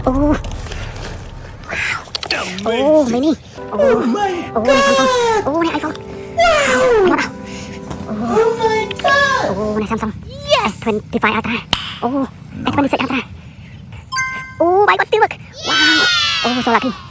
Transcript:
Oh, oh, mini. Oh my Oh, god! oh, này iPhone. Wow! Wow. Oh my god! Oh, này Samsung. Yes. S25 Ultra. Oh, S26 Ultra. Oh, my God, still work. Wow. Oh, so lucky.